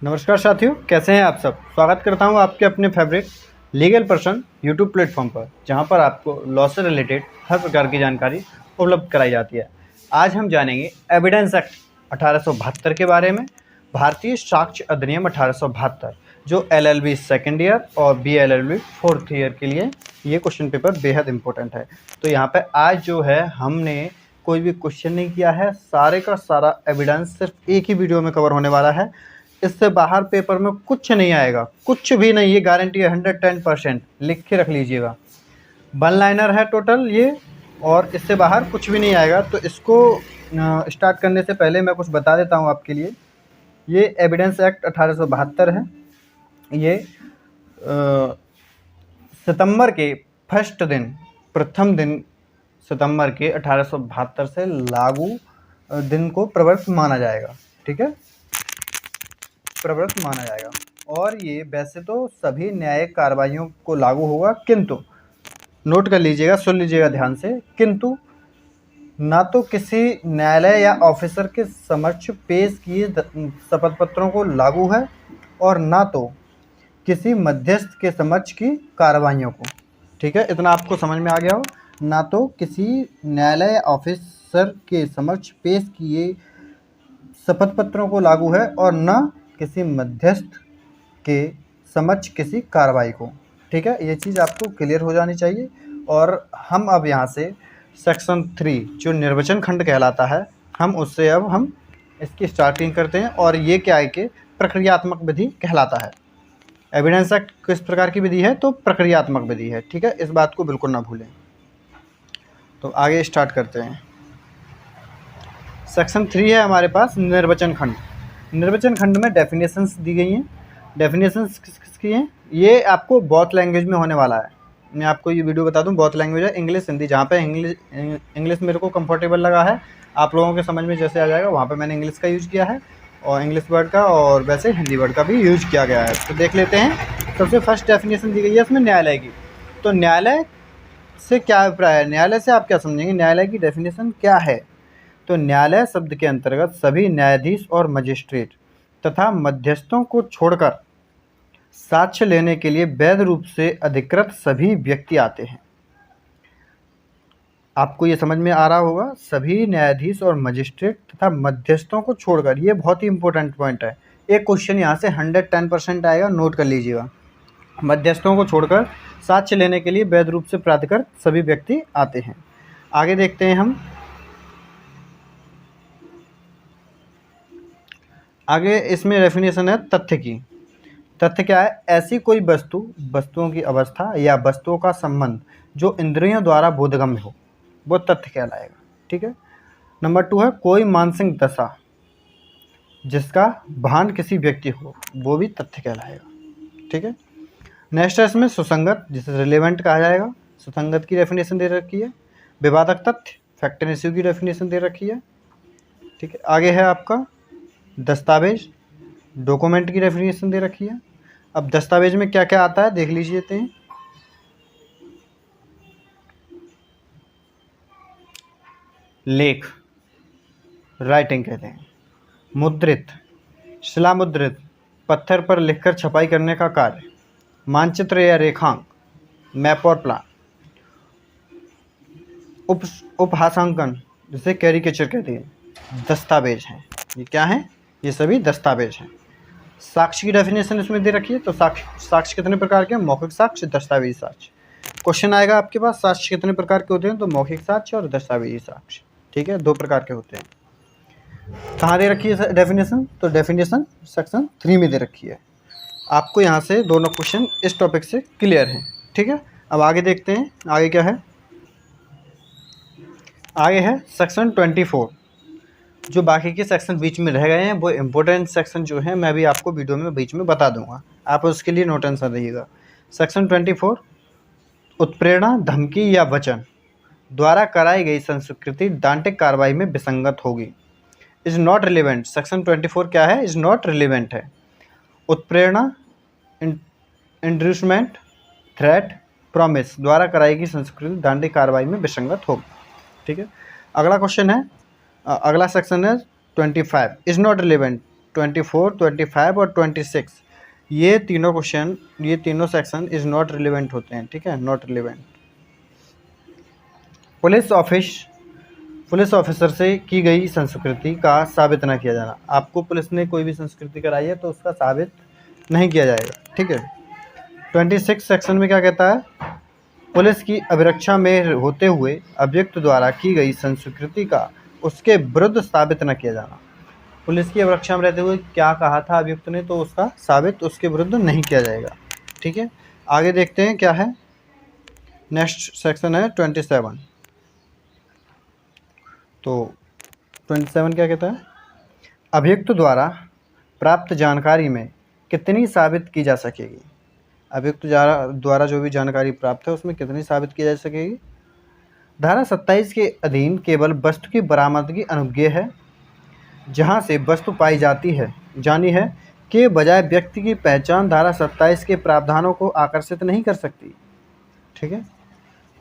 नमस्कार साथियों, कैसे हैं आप सब। स्वागत करता हूं आपके अपने favourite legal person YouTube platform पर, जहां पर आपको लॉ से रिलेटेड हर प्रकार की जानकारी उपलब्ध कराई जाती है। आज हम जानेंगे एविडेंस एक्ट 1872 के बारे में, भारतीय साक्ष्य अधिनियम 1872, जो LLB सेकेंड ईयर और BLLB फोर्थ ईयर के लिए ये क्वेश्चन पेपर बेहद इंपॉर्टेंट है। तो यहाँ पर आज जो है हमने कोई भी क्वेश्चन नहीं किया है, सारे का सारा एविडेंस सिर्फ एक ही वीडियो में कवर होने वाला है। इससे बाहर पेपर में कुछ नहीं आएगा, कुछ भी नहीं, ये गारंटी है 110%, लिख के रख लीजिएगा। 1 लाइनर है टोटल ये, और इससे बाहर कुछ भी नहीं आएगा। तो इसको स्टार्ट करने से पहले मैं कुछ बता देता हूँ आपके लिए। ये एविडेंस एक्ट 1872 है। ये सितंबर के फर्स्ट दिन, प्रथम दिन सितंबर के 1872 से लागू दिन को प्रवर्त माना जाएगा। ठीक है, प्रवृत्त माना जाएगा। और ये वैसे तो सभी न्यायिक कार्रवाइयों को लागू होगा, किंतु नोट कर लीजिएगा, सुन लीजिएगा ध्यान से, किंतु ना तो किसी न्यायालय या ऑफिसर के समक्ष पेश किए शपथ पत्रों को लागू है, और ना तो किसी मध्यस्थ के समक्ष की कार्रवाइयों को। ठीक है, इतना आपको समझ में आ गया हो। ना तो किसी न्यायालय या ऑफिसर के समक्ष पेश किए शपथ पत्रों को लागू है, और न किसी मध्यस्थ के समक्ष किसी कार्रवाई को। ठीक है, ये चीज़ आपको क्लियर हो जानी चाहिए। और हम अब यहाँ से सेक्शन 3 जो निर्वचन खंड कहलाता है, हम उससे अब हम इसकी स्टार्टिंग करते हैं। और ये क्या है कि प्रक्रियात्मक विधि कहलाता है। एविडेंस एक्ट किस प्रकार की विधि है? तो प्रक्रियात्मक विधि है। ठीक है, इस बात को बिल्कुल ना भूलें। तो आगे स्टार्ट करते हैं। सेक्शन 3 है हमारे पास निर्वचन खंड। निर्वचन खंड में डेफिनेशंस दी गई हैं। डेफिनेशंस किस किस की हैं? ये आपको बोथ लैंग्वेज में होने वाला है। मैं आपको ये वीडियो बता दूं, बोथ लैंग्वेज है, इंग्लिश हिंदी। जहाँ पे इंग्लिश मेरे को कंफर्टेबल लगा है, आप लोगों के समझ में जैसे आ जाएगा, वहाँ पे मैंने इंग्लिश का यूज़ किया है, और इंग्लिश वर्ड का, और वैसे हिंदी वर्ड का भी यूज किया गया है। तो देख लेते हैं। सबसे फर्स्ट डेफिनेशन दी गई है इसमें न्यायालय की। तो न्यायालय से क्या अभिप्राय है? न्यायालय से आप क्या समझेंगे? न्यायालय की डेफिनेशन क्या है? तो न्यायालय शब्द के अंतर्गत सभी न्यायाधीश और मजिस्ट्रेट तथा मध्यस्थों को छोड़कर साक्ष्य लेने के लिए वैध रूप से अधिकृत सभी व्यक्ति आते हैं। आपको ये समझ में आ रहा होगा, सभी न्यायाधीश और मजिस्ट्रेट तथा मध्यस्थों को छोड़कर। ये बहुत ही इंपॉर्टेंट पॉइंट है। एक क्वेश्चन यहाँ से 110% आएगा, नोट कर लीजिएगा। मध्यस्थों को छोड़कर साक्ष्य लेने के लिए वैध रूप से प्राधिकृत सभी व्यक्ति आते हैं। आगे देखते हैं हम। आगे इसमें डेफिनेशन है तथ्य की। तथ्य क्या है? ऐसी कोई वस्तु, वस्तुओं की अवस्था या वस्तुओं का संबंध जो इंद्रियों द्वारा बोधगम्य हो, वो तथ्य कहलाएगा। ठीक है। नंबर 2 है कोई मानसिक दशा जिसका भान किसी व्यक्ति हो, वो भी तथ्य कहलाएगा। ठीक है। नेक्स्ट है इसमें सुसंगत, जिसे रिलेवेंट कहा जाएगा। सुसंगत की डेफिनेशन दे रखी है। विवादक तथ्य, फैक्ट एंड इश्यू की डेफिनेशन दे रखी है। ठीक है। आगे है आपका दस्तावेज, डॉक्यूमेंट की डेफिनेशन दे रखी है। अब दस्तावेज में क्या क्या आता है देख लीजिए। लेख, राइटिंग कहते हैं। मुद्रित, शिलामुद्रित, पत्थर पर लिखकर छपाई करने का कार्य। मानचित्र या रेखांक, मैप और प्लान। उपहासांकन, जिसे कैरिकेचर कहते हैं, दस्तावेज हैं। ये क्या है? ये सभी दस्तावेज हैं। साक्ष्य की डेफिनेशन इसमें दे रखी है। तो साक्ष्य कितने प्रकार के हैं? मौखिक साक्ष्य, दस्तावेजी साक्ष्य। क्वेश्चन आएगा आपके पास, साक्ष्य कितने प्रकार के होते हैं? तो मौखिक साक्ष्य और दस्तावेजी साक्ष्य। ठीक है, 2 प्रकार के होते हैं। कहाँ दे रखी है डेफिनेशन? तो डेफिनेशन सेक्शन 3 में दे रखी है। आपको यहाँ से दोनों क्वेश्चन इस टॉपिक से क्लियर हैं। ठीक है। अब आगे देखते हैं, आगे क्या है। आगे है सेक्शन 24। जो बाकी के सेक्शन बीच में रह गए हैं, वो इम्पोर्टेंट सेक्शन जो है, मैं भी आपको वीडियो में बीच में बता दूंगा, आप उसके लिए नो टेंशन रहिएगा। सेक्शन 24, उत्प्रेरणा, धमकी या वचन द्वारा कराई गई संस्कृति दांडिक कार्रवाई में विसंगत होगी। Is not relevant. सेक्शन 24 क्या है? इज नॉट रिलेवेंट है। उत्प्रेरणा, इंड्यूसमेंट, थ्रेट, प्रॉमिस द्वारा कराई गई संस्कृति दांडिक कार्रवाई में विसंगत होगी। ठीक है। अगला क्वेश्चन है, अगला सेक्शन है 25, इज नॉट रिलेवेंट। 24, 25 और 26 ये तीनों क्वेश्चन, ये तीनों सेक्शन इज नॉट रिलेवेंट होते हैं, ठीक है, नॉट रिलेवेंट। पुलिस ऑफिसर से की गई संस्कृति का साबित न किया जाना। आपको पुलिस ने कोई भी संस्कृति कराई है तो उसका साबित नहीं किया जाएगा, ठीक है। 26 सेक्शन में क्या कहता है, पुलिस की अभिरक्षा में होते हुए अभियुक्त द्वारा की गई संस्कृति का उसके विरुद्ध साबित न किया जाना। पुलिस की अभिरक्षा में रहते हुए क्या कहा था अभियुक्त ने, तो उसका साबित उसके विरुद्ध नहीं किया जाएगा, ठीक है। आगे देखते हैं क्या है, नेक्स्ट सेक्शन है 27। तो 27 क्या कहता है, अभियुक्त द्वारा प्राप्त जानकारी में कितनी साबित की जा सकेगी। अभियुक्त द्वारा जो भी जानकारी प्राप्त है उसमें कितनी साबित की जा सकेगी। धारा 27 के अधीन केवल वस्तु की बरामदगी अनुज्ञेय है जहां से वस्तु पाई जानी है के बजाय व्यक्ति की पहचान धारा 27 के प्रावधानों को आकर्षित नहीं कर सकती, ठीक है।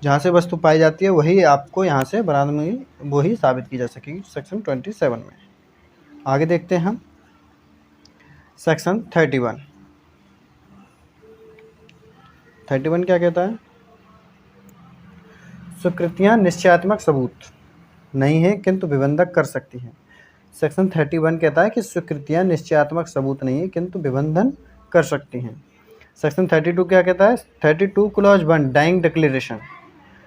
जहाँ से वस्तु पाई जाती है वही आपको यहाँ से बरामदगी वही साबित की जा सकेगी सेक्शन 27 में। आगे देखते हैं हम सेक्शन 31। 31 क्या कहता है, स्वीकृतियाँ निश्चयात्मक सबूत नहीं है किंतु विबंधक कर सकती हैं। सेक्शन 31 कहता है कि स्वीकृतियाँ निश्चयात्मक सबूत नहीं है किंतु विबंधन कर सकती हैं। सेक्शन 32 क्या कहता है, 32 clause 1 dying declaration,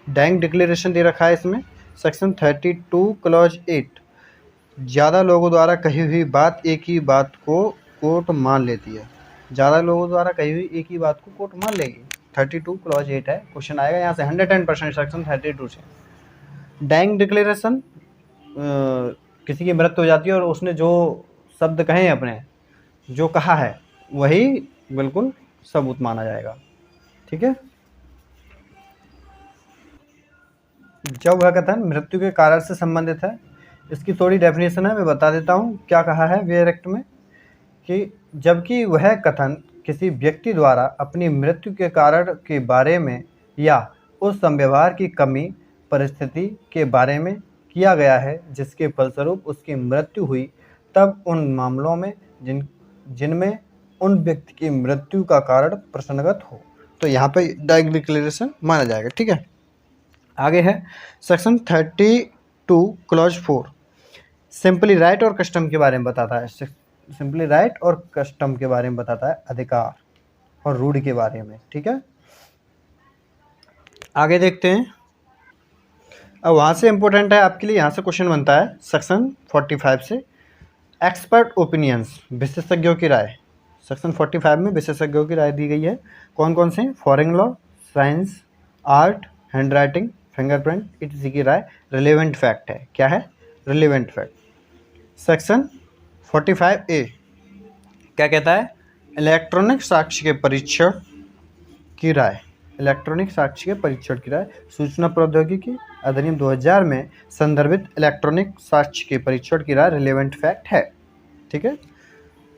dying declaration दे रखा है इसमें। सेक्शन 32 क्लॉज 8 ज़्यादा लोगों द्वारा कही हुई बात एक ही बात को कोर्ट मान लेती है। ज़्यादा लोगों द्वारा कही हुई एक ही बात को कोर्ट मान लेगी, 32 क्लॉज 8 है। क्वेश्चन आएगा यहाँ से 110% सेक्शन 32 से। डाइंग डिक्लेरेशन किसी की मृत्यु हो जाती है और उसने जो शब्द कहे हैं अपने जो कहा है वही बिल्कुल सबूत माना जाएगा, ठीक है। जब वह कथन मृत्यु के कारण से संबंधित है, इसकी थोड़ी डेफिनेशन है, मैं बता देता हूँ क्या कहा है वेयर एक्ट में, कि जबकि वह कथन किसी व्यक्ति द्वारा अपनी मृत्यु के कारण के बारे में या उस संव्यवहार की कमी परिस्थिति के बारे में किया गया है जिसके फलस्वरूप उसकी मृत्यु हुई, तब उन मामलों में जिनमें उन व्यक्ति की मृत्यु का कारण प्रसंगत हो तो यहाँ पे डाइंग डिक्लेरेशन माना जाएगा, ठीक है। आगे है सेक्शन 32 क्लॉज 4 सिंपली राइट और कस्टम के बारे में बताता है। सिंपली राइट और कस्टम के बारे में बताता है, अधिकार और रूढ़ि के बारे में, ठीक है। आगे देखते हैं, अब वहाँ से इम्पोर्टेंट है आपके लिए, यहाँ से क्वेश्चन बनता है सेक्शन 45 से एक्सपर्ट ओपिनियंस, विशेषज्ञों की राय। सेक्शन 45 में विशेषज्ञों की राय दी गई है, कौन कौन से, foreign law, science, art, hand writing, fingerprint, इत्यादि की राय रिलेवेंट फैक्ट है। क्या है, रिलेवेंट फैक्ट। सेक्शन 45A क्या कहता है, इलेक्ट्रॉनिक साक्ष्य के परीक्षण की राय, इलेक्ट्रॉनिक साक्ष्य के परीक्षण की राय। सूचना प्रौद्योगिकी अधिनियम 2000 में संदर्भित इलेक्ट्रॉनिक साक्ष्य के परीक्षण की राय रिलेवेंट फैक्ट है, ठीक है,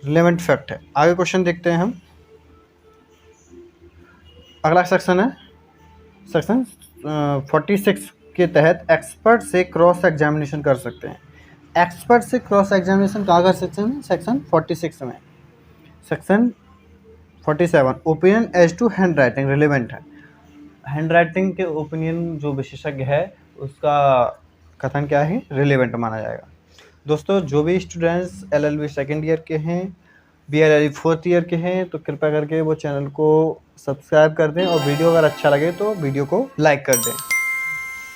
रिलेवेंट फैक्ट है। आगे क्वेश्चन देखते हैं हम, अगला सेक्शन है सेक्शन 46 के तहत एक्सपर्ट से क्रॉस एग्जामिनेशन कर सकते हैं। एक्सपर्ट से क्रॉस एग्जामिनेशन कहाँ कर सकते हैं, सेक्शन 46 में। Section 47 opinion as to handwriting relevant है। हैंड राइटिंग के ओपिनियन जो विशेषज्ञ है उसका कथन क्या है, रिलेवेंट माना जाएगा। दोस्तों जो भी स्टूडेंट्स LLB सेकेंड ईयर के हैं, BLLB फोर्थ ईयर के हैं, तो कृपया करके वो चैनल को सब्सक्राइब कर दें और वीडियो अगर अच्छा लगे तो वीडियो को लाइक कर दें।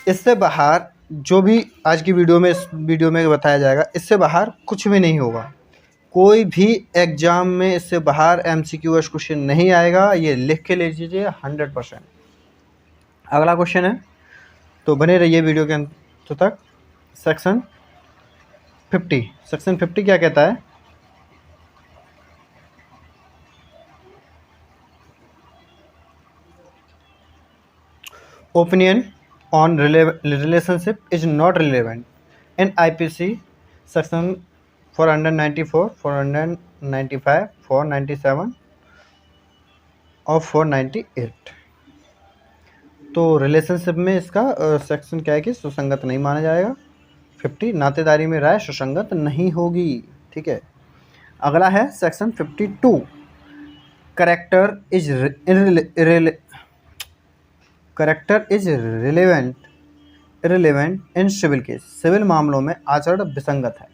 इससे बाहर जो भी आज की वीडियो में बताया जाएगा, इससे बाहर कुछ भी नहीं होगा। कोई भी एग्ज़ाम में इससे बाहर MCQ क्वेश्चन नहीं आएगा, ये लिख के ले लीजिए 100%। अगला क्वेश्चन है, तो बने रहिए वीडियो के अंत तक। सेक्शन 50 क्या कहता है, opinion on relationship is not relevant in IPC section 494, 495, 497 और 498। तो रिलेशनशिप में इसका सेक्शन क्या है कि सुसंगत नहीं माना जाएगा। 50 नातेदारी में राय सुसंगत नहीं होगी, ठीक है। अगला है section 52, character is relevant in civil case. Civil मामलों में आचरण विसंगत है।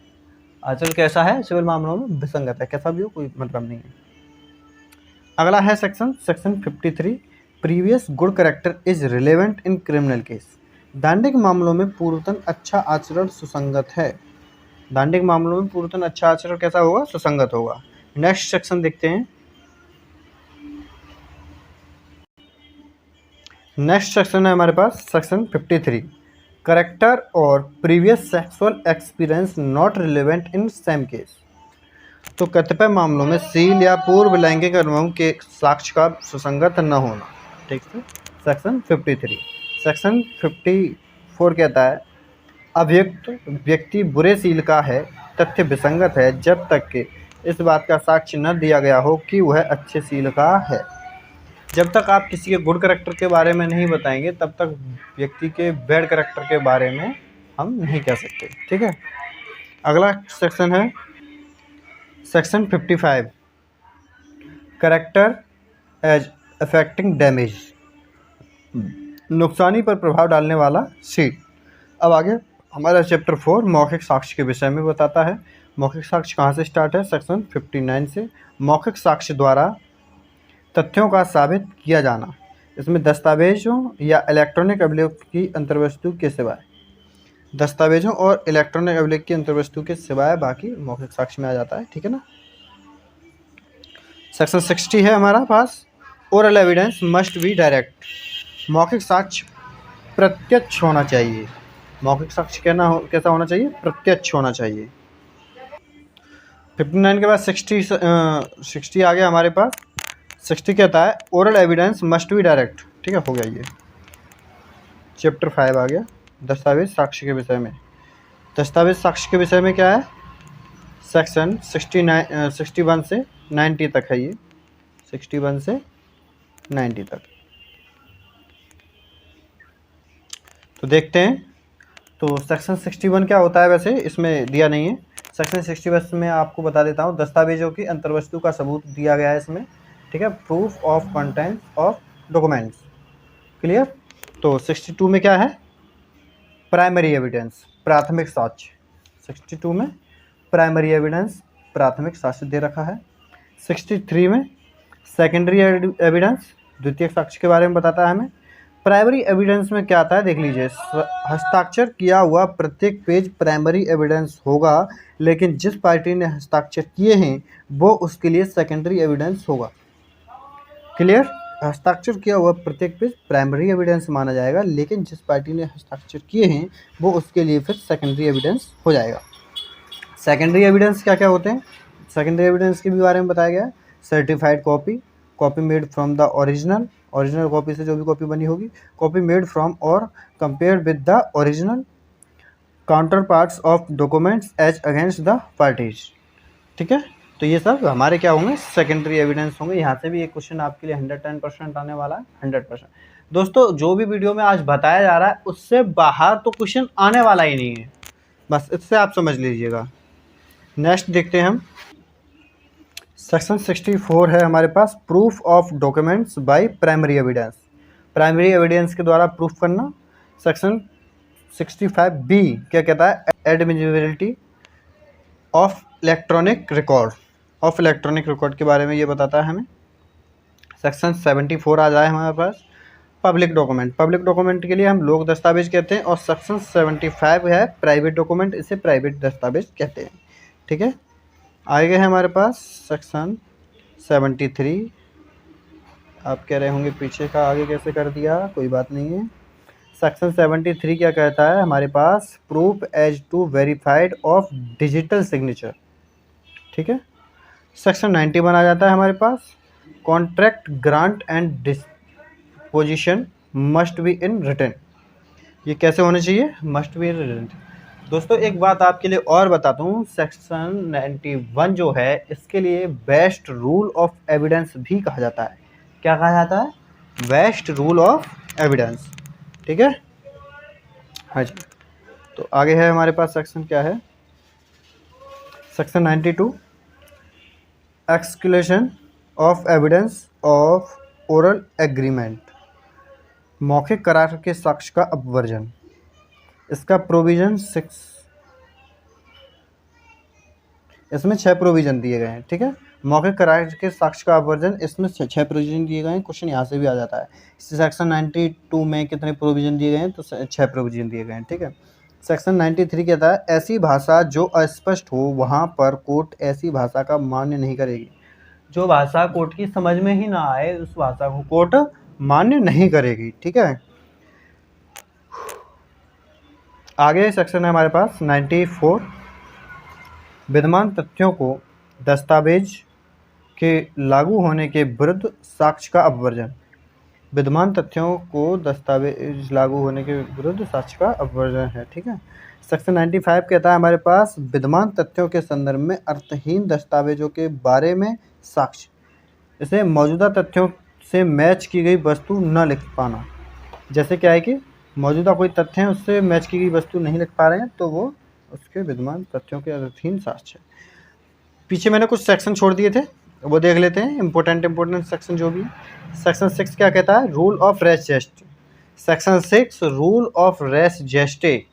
आचरण कैसा है? सिविल मामलों में विसंगत है, कैसा भी हो कोई मतलब नहीं है। अगला है section 53, previous good character is relevant in criminal case. दांडिक मामलों में पूर्वतन अच्छा आचरण सुसंगत है। दांडिक मामलों में पूर्वतन अच्छा आचरण कैसा होगा? सुसंगत होगा। नेक्स्ट सेक्शन देखते हैं। नेक्स्ट सेक्शन है हमारे पास सेक्शन 53, करेक्टर और previous sexual experience not relevant in same case. तो कतिपय मामलों में सील या पूर्व लैंगिक अनुभव के साक्ष्य का सुसंगत न होना। ठीक है, सेक्शन 53। सेक्शन 54 कहता है अभियुक्त व्यक्ति बुरे सील का है, तथ्य विसंगत है जब तक कि इस बात का साक्ष्य न दिया गया हो कि वह अच्छे सील का है। जब तक आप किसी के गुड करेक्टर के बारे में नहीं बताएंगे तब तक व्यक्ति के बैड करेक्टर के बारे में हम नहीं कह सकते। ठीक है, अगला सेक्शन है section 55, character as affecting damage, नुकसानी पर प्रभाव डालने वाला सील। अब आगे हमारा चैप्टर 4 मौखिक साक्ष्य के विषय में बताता है। मौखिक साक्ष्य कहाँ से स्टार्ट है? सेक्शन 59 से। मौखिक साक्ष्य द्वारा तथ्यों का साबित किया जाना, इसमें दस्तावेजों या इलेक्ट्रॉनिक अभिलेख की अंतर्वस्तु के सिवाय, दस्तावेजों और इलेक्ट्रॉनिक अभिलेख की अंतर्वस्तु के सिवाय बाकी मौखिक साक्ष्य में आ जाता है। ठीक है ना। सेक्शन 60 है हमारा पास, oral evidence must be direct. मौखिक साक्ष्य प्रत्यक्ष होना चाहिए। मौखिक साक्ष्य कैसा होना चाहिए? प्रत्यक्ष होना चाहिए। 59 के बाद 60 आ गया हमारे पास। 60 कहता है oral evidence must be direct. ठीक है, हो गया ये। चैप्टर 5 आ गया, दस्तावेज साक्ष्य के विषय में। दस्तावेज साक्ष्य के विषय में क्या है? सेक्शन 61 से 90 तक है ये, 61 से 90 तक। तो देखते हैं। तो सेक्शन 61 क्या होता है? वैसे इसमें दिया नहीं है। सेक्शन 61 में आपको बता देता हूँ, दस्तावेजों की अंतर्वस्तु का सबूत दिया गया है इसमें। ठीक है, proof of content of documents. Clear. तो 62 में क्या है? प्राइमरी एविडेंस, प्राथमिक साक्ष्य। 62 में प्राइमरी एविडेंस, प्राथमिक साक्ष्य दे रखा है। 63 में सेकेंडरी एविडेंस, द्वितीयक साक्ष्य के बारे में बताता है हमें। प्राइमरी एविडेंस में क्या आता है देख लीजिए, हस्ताक्षर किया हुआ प्रत्येक पेज प्राइमरी एविडेंस होगा, लेकिन जिस पार्टी ने हस्ताक्षर किए हैं वो उसके लिए सेकेंडरी एविडेंस होगा। क्लियर। हस्ताक्षर किया हुआ प्रत्येक पेज प्राइमरी एविडेंस माना जाएगा, लेकिन जिस पार्टी ने हस्ताक्षर किए हैं वो उसके लिए फिर सेकेंडरी एविडेंस हो जाएगा। सेकेंडरी एविडेंस क्या क्या होते हैं? सेकेंडरी एविडेंस के भी बारे में बताया गया है। Certified copy, copy made from the original, original copy से जो भी कॉपी बनी होगी। कॉपी मेड फ्रॉम और compared with the original, counterparts of documents as against the parties. ठीक है, तो ये सब हमारे क्या होंगे? सेकेंडरी एविडेंस होंगे। यहाँ से भी एक क्वेश्चन आपके लिए 110% आने वाला है, 100%। दोस्तों जो भी वीडियो में आज बताया जा रहा है उससे बाहर तो क्वेश्चन आने वाला ही नहीं है, बस इससे आप समझ लीजिएगा। नेक्स्ट देखते हैं हम, सेक्शन 64 है हमारे पास, proof of documents by primary evidence. Primary evidence के द्वारा प्रूफ करना। सेक्शन 65B क्या कहता है? Admissibility of electronic record, of electronic record के बारे में ये बताता है हमें। सेक्शन 74 आ जाए हमारे पास, पब्लिक डॉक्यूमेंट। पब्लिक डॉक्यूमेंट के लिए हम लोक दस्तावेज कहते हैं, और सेक्शन 75 है प्राइवेट डॉक्यूमेंट, इसे प्राइवेट दस्तावेज कहते हैं। ठीक है, आगे है हमारे पास सेक्शन 73। आप कह रहे होंगे पीछे का आगे कैसे कर दिया, कोई बात नहीं है। सेक्शन 73 क्या कहता है हमारे पास? Proof as to verified of digital signature. ठीक है, सेक्शन 91 आ जाता है हमारे पास, contract grant and disposition must be in written. ये कैसे होने चाहिए? Must be in written. दोस्तों एक बात आपके लिए और बताता हूँ, सेक्शन 91 जो है इसके लिए बेस्ट रूल ऑफ एविडेंस भी कहा जाता है। क्या कहा जाता है? Best rule of evidence. ठीक है, हाँ जी। तो आगे है हमारे पास सेक्शन क्या है? Section 92, exclusion of evidence of oral agreement, मौखिक करार के साक्ष्य का अपवर्जन। इसका प्रोविजन 6, इसमें 6 प्रोविजन दिए गए हैं, ठीक है। मौखिक करार के साक्ष्य का अपवर्जन, इसमें 6 प्रोविजन दिए गए हैं। क्वेश्चन यहाँ से भी आ जाता है। सेक्शन 92 में कितने प्रोविजन दिए गए हैं, तो 6 प्रोविजन दिए गए हैं, ठीक है। सेक्शन 93 कहता है ऐसी भाषा जो अस्पष्ट हो वहाँ पर कोर्ट ऐसी भाषा का मान्य नहीं करेगी। जो भाषा कोर्ट की समझ में ही ना आए उस भाषा को कोर्ट मान्य नहीं करेगी, ठीक है। आगे सेक्शन है हमारे पास 94, विद्यमान तथ्यों को दस्तावेज के लागू होने के विरुद्ध साक्ष्य का अपवर्जन। विद्यमान तथ्यों को दस्तावेज लागू होने के विरुद्ध साक्ष्य का अपवर्जन है, ठीक है। सेक्शन 95 कहता है हमारे पास विद्यमान तथ्यों के संदर्भ में अर्थहीन दस्तावेजों के बारे में साक्ष्य, इसे मौजूदा तथ्यों से मैच की गई वस्तु न लिख पाना। जैसे क्या है कि मौजूदा कोई तथ्य है उससे मैच की गई वस्तु नहीं लिख पा रहे हैं तो वो उसके विद्यमान तथ्यों के अर्थहीन साक्ष्य है। पीछे मैंने कुछ सेक्शन छोड़ दिए थे, वो देख लेते हैं इंपॉर्टेंट सेक्शन जो भी है। सेक्शन 6 क्या कहता है, rule of res gestae. Section 6 rule of res gestae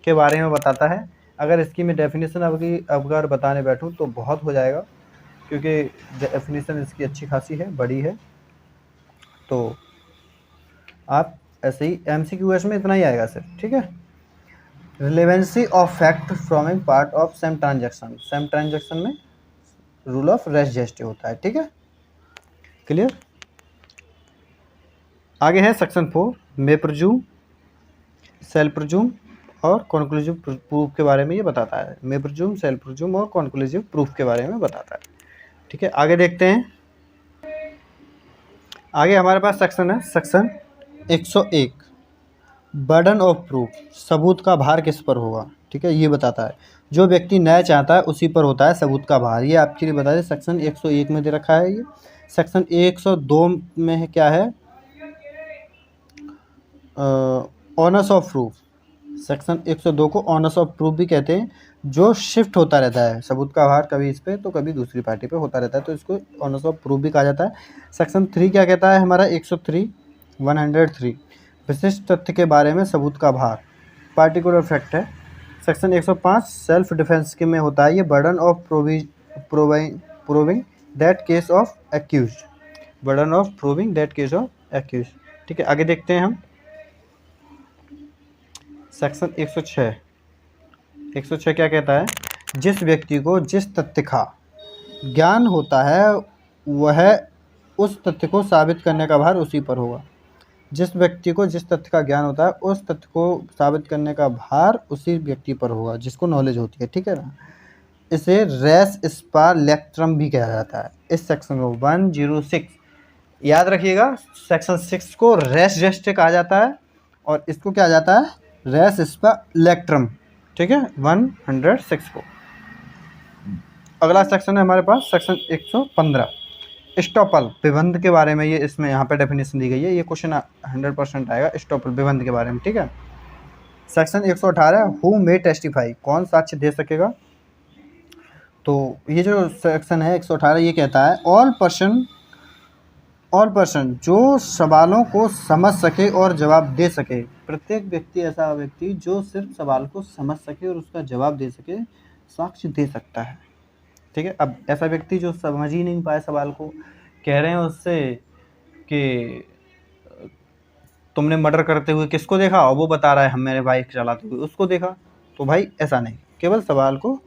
के बारे में बताता है। अगर इसकी मैं डेफिनेशन अगर बताने बैठूं तो बहुत हो जाएगा, क्योंकि डेफिनेशन इसकी अच्छी खासी है, बड़ी है। तो आप ऐसे ही MCQS में इतना ही आएगा सिर्फ, ठीक है। Relevancy of fact forming part of same transaction, same transaction में रूल ऑफ रेस जेस्टे होता है, ठीक है। क्लियर। आगे है section 4, may presume, shall presume और कॉन्क्लूसिव प्रूफ के बारे में ये बताता है। मे प्रिज्यूम, सेल प्रिज्यूम और कॉन्क्लूसिव प्रूफ के बारे में बताता है, ठीक है। आगे देखते हैं। आगे हमारे पास सेक्शन है सेक्शन 101, बर्डन ऑफ प्रूफ, सबूत का भार किस पर होगा, ठीक है। ये बताता है जो व्यक्ति न्याय चाहता है उसी पर होता है सबूत का भार। ये आपके लिए बता दें सेक्शन 101 में दे रखा है। ये सेक्शन 102 में है, क्या है, ऑनर्स ऑफ प्रूफ। सेक्शन 102 को ऑनर्स ऑफ प्रूफ भी कहते हैं, जो शिफ्ट होता रहता है सबूत का भार, कभी इस पे तो कभी दूसरी पार्टी पे होता रहता है, तो इसको ऑनर्स ऑफ प्रूफ भी कहा जाता है। सेक्शन 3 क्या कहता है हमारा 103 विशिष्ट तथ्य के बारे में सबूत का भार, पार्टिकुलर फैक्ट है। सेक्शन 105 सेल्फ डिफेंस के में होता है ये, burden of proving that case of accuse, burden of proving that case of accuse, ठीक है। आगे देखते हैं हम सेक्शन 106 क्या कहता है, जिस व्यक्ति को जिस तथ्य का ज्ञान होता है वह उस तथ्य को साबित करने का भार उसी पर होगा। जिस व्यक्ति को जिस तथ्य का ज्ञान होता है उस तथ्य को साबित करने का भार उसी व्यक्ति पर होगा जिसको नॉलेज होती है, ठीक है ना। इसे रेस स्पालेक्ट्रम भी कहा जाता है। इस सेक्शन को 106 याद रखिएगा, सेक्शन 6 को रेस जेस्टे कहा जाता है और इसको क्या जाता है, रेस स्पालेक्ट्रम, ठीक है, 106 को। अगला सेक्शन है हमारे पास सेक्शन 115, स्टॉपल विबंध के बारे में। ये इसमें यहाँ पे डेफिनेशन दी गई है, ये क्वेश्चन 100% आएगा स्टॉपल विबंध के बारे में, ठीक है। सेक्शन 118 हु मे टेस्टिफाई, कौन साक्ष्य दे सकेगा। तो ये जो सेक्शन है 118 ये कहता है ऑल पर्सन जो सवालों को समझ सके और जवाब दे सके, प्रत्येक व्यक्ति, ऐसा व्यक्ति जो सिर्फ सवाल को समझ सके और उसका जवाब दे सके, साक्ष्य दे सकता है, ठीक है। अब ऐसा व्यक्ति जो समझ ही नहीं पाए सवाल को, कह रहे हैं उससे कि तुमने मर्डर करते हुए किसको देखा, और वो बता रहा है हम मेरे बाइक चलाते हुए उसको देखा, तो भाई ऐसा नहीं, केवल सवाल को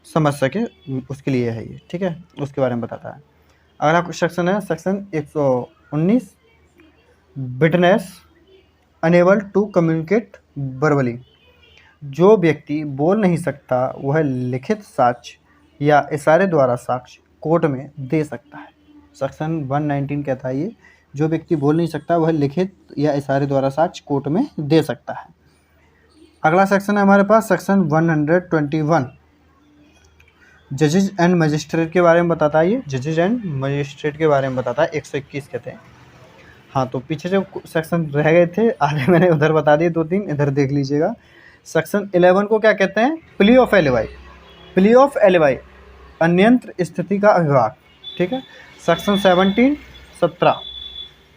समझ सके उसके लिए है ये, ठीक है, उसके बारे में बताता है। अगला सेक्शन है section 119, witness unable to communicate verbally, जो व्यक्ति बोल नहीं सकता वह लिखित साक्ष्य या इशारे द्वारा साक्ष्य कोर्ट में दे सकता है। सेक्शन 119 कहता है ये, जो व्यक्ति बोल नहीं सकता वह लिखित या इशारे द्वारा साक्ष्य कोर्ट में दे सकता है। अगला सेक्शन है हमारे पास सेक्शन 121, जजेज एंड मजिस्ट्रेट के बारे में बताता है। ये जजेज एंड मजिस्ट्रेट के बारे में बताता है, 121 कहते हैं। हाँ, तो पीछे जो सेक्शन रह गए थे आधे मैंने उधर बता दिए, 2-3 इधर देख लीजिएगा। सेक्शन 11 को क्या कहते हैं, प्ली ऑफ एलिवाई। प्ली ऑफ एलिवाई अन्यंत्र स्थिति का अभिभाग, ठीक है। सेक्शन 17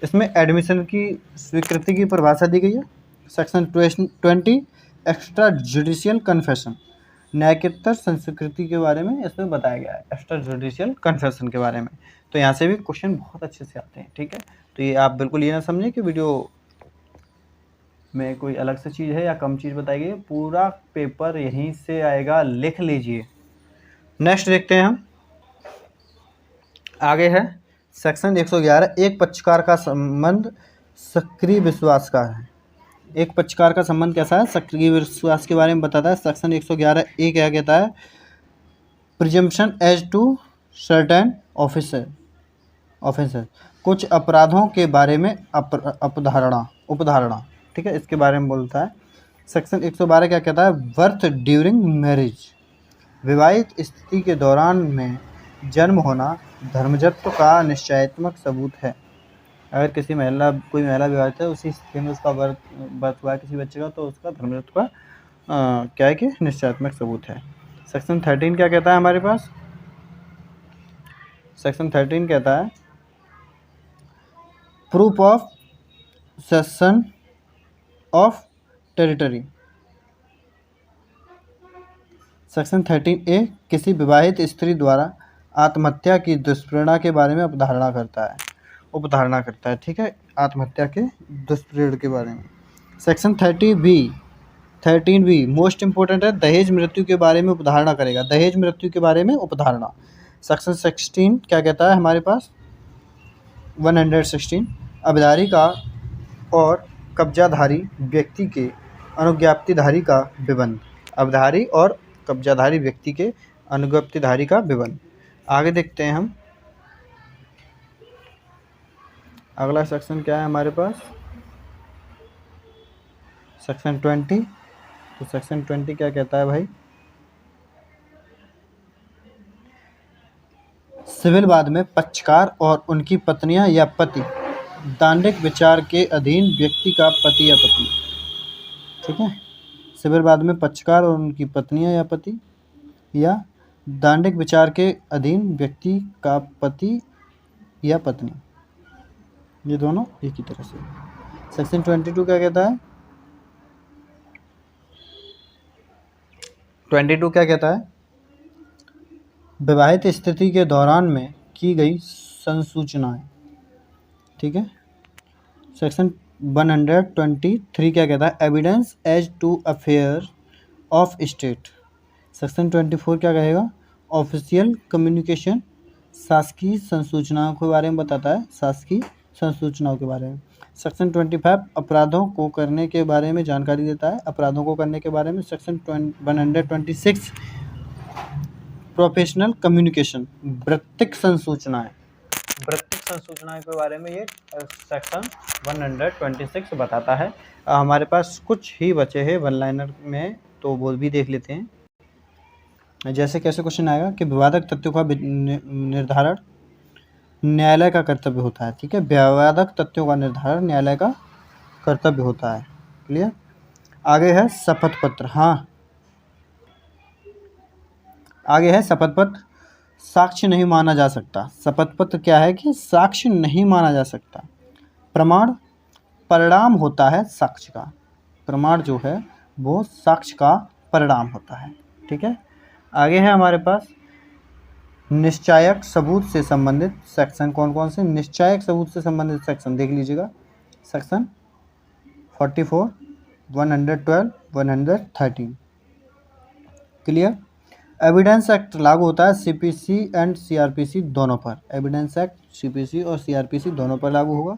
इसमें एडमिशन की स्वीकृति की परिभाषा दी गई है। सेक्शन 20 एक्स्ट्रा जुडिशियल कन्फेशन, न्यायिकोत्तर संस्कृति के बारे में इसमें बताया गया है, एक्स्ट्रा जुडिशियल कन्फेशन के बारे में। तो यहाँ से भी क्वेश्चन बहुत अच्छे से आते हैं, ठीक है। तो ये आप बिल्कुल ये ना समझें कि वीडियो में कोई अलग से चीज़ है या कम चीज़ बताई गई है, पूरा पेपर यहीं से आएगा, लिख लीजिए। नेक्स्ट देखते हैं हम, आगे है सेक्शन 111, एक पक्षकार का संबंध सक्रिय विश्वास का है। एक पक्षकार का संबंध कैसा है, सक्रिय विश्वास के बारे में बताता है। सेक्शन 111 ए क्या कहता है, प्रिजम्पशन एज टू सर्टेन ऑफेंसर, कुछ अपराधों के बारे में उपधारणा, ठीक है, इसके बारे में बोलता है। सेक्शन 112 क्या कहता है, बर्थ ड्यूरिंग मैरिज, विवाहित स्थिति के दौरान में जन्म होना धर्मजत्व का निश्चयात्मक सबूत है। अगर कोई महिला विवाहित है, उसी स्थिति में उसका बर्थ हुआ है किसी बच्चे का, तो उसका धर्मजत्व का क्या है कि निश्चयात्मक सबूत है। सेक्शन 13 क्या कहता है हमारे पास, सेक्शन 13 कहता है proof of session of territory. Section 13A किसी विवाहित स्त्री द्वारा आत्महत्या की दुष्प्रेरणा के बारे में उपधारणा करता है, ठीक है, आत्महत्या के दुष्प्रेरण के बारे में। सेक्शन 13B मोस्ट इंपॉर्टेंट है, दहेज मृत्यु के बारे में उपधारणा करेगा, दहेज मृत्यु के बारे में उपधारणा। सेक्शन 16 क्या कहता है हमारे पास, 116 अबधारी का और कब्जाधारी व्यक्ति के अनुज्ञप्तिधारी का विबंध, अबधारी और कब्जाधारी व्यक्ति के अनुज्ञप्तिधारी का विबंध। आगे देखते हैं हम, अगला सेक्शन क्या है हमारे पास, सेक्शन 20। तो सेक्शन 20 क्या कहता है भाई, सिविल वाद में पक्षकार और उनकी पत्नियां या पति दांडिक विचार के अधीन व्यक्ति का पति या पत्नी, ठीक है। सिविल वाद में पक्षकार और उनकी पत्नियां या पति या दांडिक विचार के अधीन व्यक्ति का पति या पत्नी, ये दोनों एक ही तरह से। सेक्शन 22 क्या कहता है, 22 क्या कहता है, विवाहित स्थिति के दौरान में की गई संसूचनाएं, ठीक है। सेक्शन 123 क्या कहता है, evidence as to affair of state. Section 24 क्या कहेगा, ऑफिशियल कम्युनिकेशन, शासकीय संसूचनाओं के बारे में बताता है, शासकीय संसूचनाओं के बारे में। सेक्शन 25 अपराधों को करने के बारे में जानकारी देता है, अपराधों को करने के बारे में। सेक्शन 126 प्रोफेशनल कम्युनिकेशन, वृत्तिक संसूचनाएं के बारे में ये सेक्शन 126 बताता है। हमारे पास कुछ ही बचे हैं वन लाइनर में, तो वो भी देख लेते हैं। जैसे कैसे क्वेश्चन आएगा कि विवादक तथ्यों का निर्धारण न्यायालय का कर्तव्य होता है, ठीक है, विवादक तथ्यों का निर्धारण न्यायालय का कर्तव्य होता है, क्लियर। आगे है शपथ पत्र, हाँ आगे है शपथ पत्र, साक्ष्य नहीं माना जा सकता। शपथ पत्र क्या है कि साक्ष्य नहीं माना जा सकता। प्रमाण परिणाम होता है साक्ष्य का, प्रमाण जो है वो साक्ष्य का परिणाम होता है, ठीक है। आगे है हमारे पास निश्चायक सबूत से संबंधित सेक्शन, कौन कौन से निश्चायक सबूत से संबंधित सेक्शन देख लीजिएगा। Section 44, 112, 113, clear. एविडेंस एक्ट लागू होता है सीपीसी एंड सीआरपीसी दोनों पर, एविडेंस एक्ट सीपीसी और सीआरपीसी दोनों पर लागू होगा।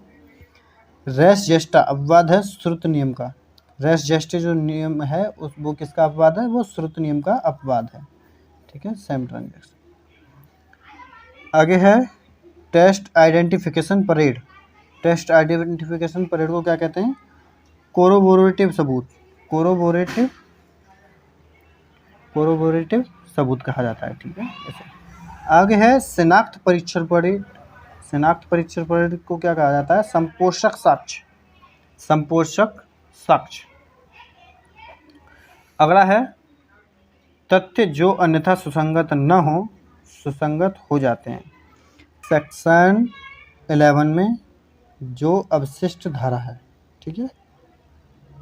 रेस जेस्टा अपवाद है श्रुत नियम का, रेस जेस्टे जो नियम है वो किसका अपवाद है, वो श्रुत नियम का अपवाद है, ठीक है, सेम ट्रांजैक्शन। आगे है test identification parade, test identification parade को क्या कहते हैं, कोरोबोरेटिव सबूत, कोरोबोरेटिव सबूत कहा जाता है, ठीक है ऐसे। आगे है शिनाख्त परीक्षण परेड, शिनाख्त परीक्षण परेड को क्या कहा जाता है, संपोषक साक्ष्य, संपोषक साक्ष्य। अगला है तथ्य जो अन्यथा सुसंगत न हो सुसंगत हो जाते हैं। सेक्शन 11 में जो अवशिष्ट धारा है, ठीक है,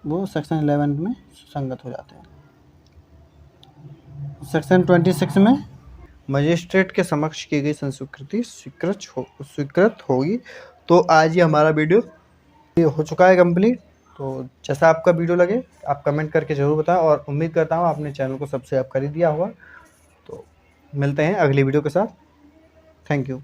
वो सेक्शन 11 में सुसंगत हो जाते हैं। सेक्शन 26 में मजिस्ट्रेट के समक्ष की गई संस्वीकृति स्वीकृत होगी। तो आज ही हमारा वीडियो हो चुका है कंप्लीट। तो जैसा आपका वीडियो लगे आप कमेंट करके ज़रूर बताएं, और उम्मीद करता हूँ आपने चैनल को सब्सक्राइब कर ही दिया होगा। तो मिलते हैं अगली वीडियो के साथ। Thank you.